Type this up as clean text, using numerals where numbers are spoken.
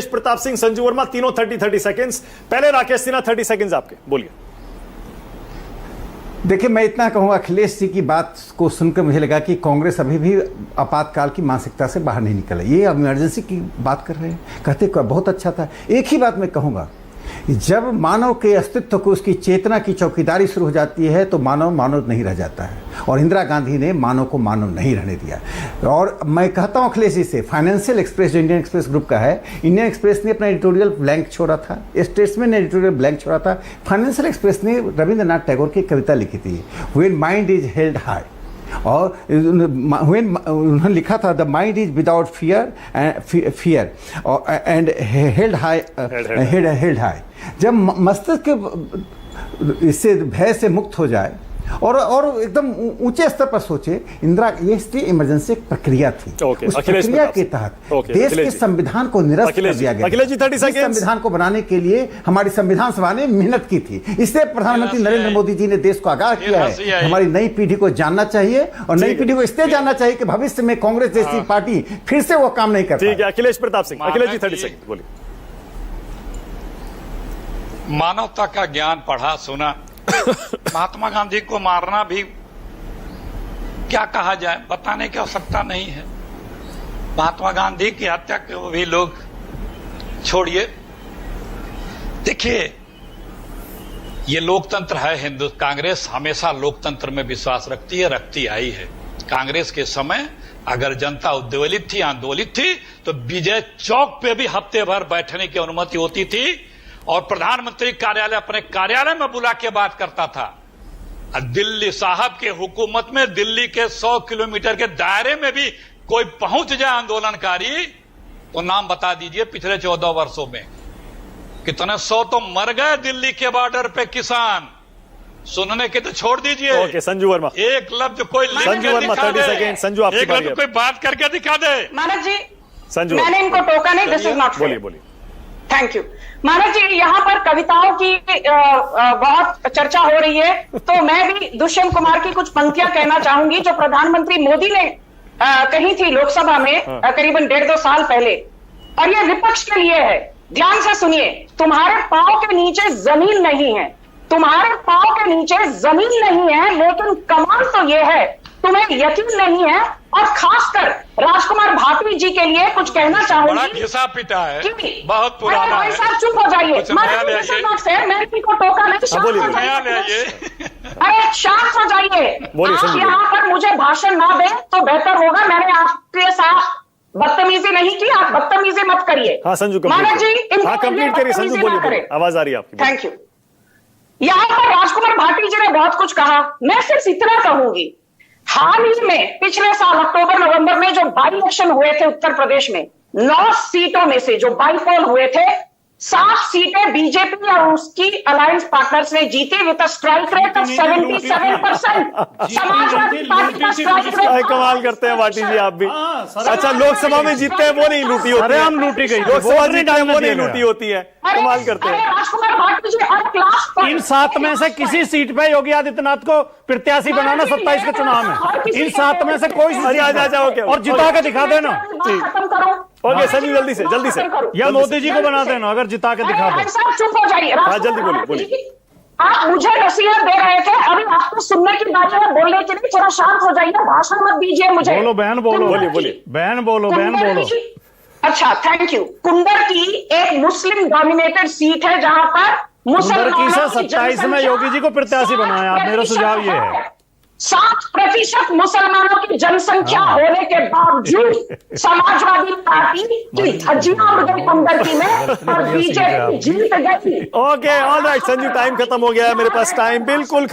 प्रताप सिंह, संजू वर्मा, तीनों 30 सेकंड्स। पहले राकेश सिन्हा 30 सेकंड्स आपके, बोलिए। देखिए, मैं इतना कहूँगा, अखिलेश जी की बात को सुनकर मुझे लगा कि कांग्रेस अभी भी आपातकाल की मानसिकता से बाहर नहीं निकला। ये इमरजेंसी की बात कर रहे हैं, कहते बहुत अच्छा था। एक ही बात मैं कहूँगा, जब मानव के अस्तित्व को, उसकी चेतना की चौकीदारी शुरू हो जाती है तो मानव मानव नहीं रह जाता है। और इंदिरा गांधी ने मानव को मानव नहीं रहने दिया। और मैं कहता हूं अखिलेश जी से, फाइनेंशियल एक्सप्रेस जो इंडियन एक्सप्रेस ग्रुप का है, इंडियन एक्सप्रेस ने अपना एडिटोरियल ब्लैंक छोड़ा था, स्टेट्समैन ने एडिटोरियल ब्लैंक छोड़ा था, फाइनेंशियल एक्सप्रेस ने रविंद्रनाथ टैगोर की कविता लिखी थी, when mind is held high. और उन्होंने लिखा था, the mind is without fear and held high. जब मस्तिष्क इससे भय से मुक्त हो जाए और एकदम ऊंचे स्तर पर सोचे, इंदिरा, ये इमरजेंसी एक प्रक्रिया थी। उस प्रक्रिया के तहत देश के संविधान को निरस्त कर दिया गया। अखिलेश जी 30 सेकंड। संविधान को बनाने के लिए हमारी संविधान सभा ने मेहनत की थी। इससे प्रधानमंत्री नरेंद्र मोदी जी ने देश को आगाह किया है। हमारी नई पीढ़ी को जानना चाहिए और नई पीढ़ी को इसलिए जानना चाहिए कि भविष्य में कांग्रेस जैसी पार्टी फिर से वो काम नहीं कर पाए। ठीक है, अखिलेश प्रताप सिंह। अखिलेश जी 30 सेकंड, बोलिए। मानवता का ज्ञान पढ़ा सुना, महात्मा गांधी को मारना भी क्या कहा जाए, बताने की आवश्यकता नहीं है। महात्मा गांधी की हत्या को भी लोग छोड़िए। देखिए, ये लोकतंत्र है। हिंदू कांग्रेस हमेशा लोकतंत्र में विश्वास रखती है, रखती आई है। कांग्रेस के समय अगर जनता उद्वेलित थी, आंदोलित थी, तो विजय चौक पे भी हफ्ते भर बैठने की अनुमति होती थी और प्रधानमंत्री कार्यालय अपने कार्यालय में बुला के बात करता था। दिल्ली साहब के हुकूमत में दिल्ली के 100 किलोमीटर के दायरे में भी कोई पहुंच जाए आंदोलनकारी, तो नाम बता दीजिए पिछले 14 वर्षों में कितने 100 तो मर गए दिल्ली के बॉर्डर पे किसान। सुनने के तो छोड़ दीजिए। ओके, संजू वर्मा। एक लफ्ज कोई संजू वर्मा 30 सेकंड। संजू, आपकी एक लफ्ज कोई बात करके दिखा दे। मानव जी, संजू, मैंने इनको टोका नहीं, दिस इज नॉट। बोलिए बोलिए। Thank you. मानव जी, यहाँ पर कविताओं की बहुत चर्चा हो रही है, तो मैं भी दुष्यंत कुमार की कुछ पंक्तियां कहना चाहूंगी जो प्रधानमंत्री मोदी ने कही थी लोकसभा में करीबन 1.5-2 साल पहले। और ये विपक्ष के लिए है, ध्यान से सुनिए। तुम्हारे पांव के नीचे जमीन नहीं है, तुम्हारे पांव के नीचे जमीन नहीं है, लेकिन कमाल तो ये है तुम्हें यकीन नहीं है। और खासकर राजकुमार भाटी जी के लिए कुछ कहना चाहूंगी। बड़ा घिसा पिटा है, बहुत पुराना है। साहब चुप हो जाइए। मैं को टोका नहीं, अरे शांत हो जाइए। आप यहाँ पर मुझे भाषण ना दें तो बेहतर होगा। मैंने आपके साथ बदतमीजी नहीं की, आप बदतमीजी मत करिए। हाँ संजू, मानव जी, कंप्लीट करिए। संजू बोलिए, आवाज आ रही है आपकी। Thank you. यहाँ पर राजकुमार भाटी जी ने बहुत कुछ कहा, मैं सिर्फ इतना कहूंगी, हाल ही में पिछले साल अक्टूबर नवंबर में जो बाई इलेक्शन हुए थे उत्तर प्रदेश में, 9 सीटों में से जो बाई पोल हुए थे, 7 सीटें बीजेपी और उसकी अलायंस पार्टनर्स ने जीती with a strike rate of 77%। Samajwadi party का स्ट्राइक रेट। कमाल करते हैं भाटी जी आप भी। अच्छा, लोकसभा में जीतते हैं वो नहीं लूटी होती है, हम लूटी गई। लोकसभा जीतते हैं वो नहीं लूटी होती है, कमाल करते हैं। राजकुमार भाटी जी और क्लास इन 7 में से किसी सीट पे योगी आदित्यनाथ को प्रत्याशी बनाना 27 के चुनाव में। इन 7 में से कोई और जिता के दिखा देना। खत्म करो। ओके संजू, जल्दी से या मोदी जी को बना देना अगर जिता के दिखा दो। चुप हो जाइए। हाँ, जल्दी बोलिए। आप मुझे नसीहत दे रहे थे, अभी आपको सुनने की बात है, बोलने की नहीं। थोड़ा शांत हो जाइए, भाषण मत दीजिए मुझे। बोलो बहन, बोलो। बोलिए। बहन बोलो। अच्छा, थैंक यू। कुंदर की एक मुस्लिम डोमिनेटेड सीट है जहां पर मुसलमानों की 27 में योगी जी को प्रत्याशी बनाया। आप, मेरा सुझाव ये है 7% मुसलमानों की जनसंख्या होने के बावजूद समाजवादी पार्टी की धज्जियां उड़ गई कुंदर की में और बीजेपी जीत गई। Okay, all right Sanju, time खत्म हो गया है मेरे पास। टाइम बिल्कुल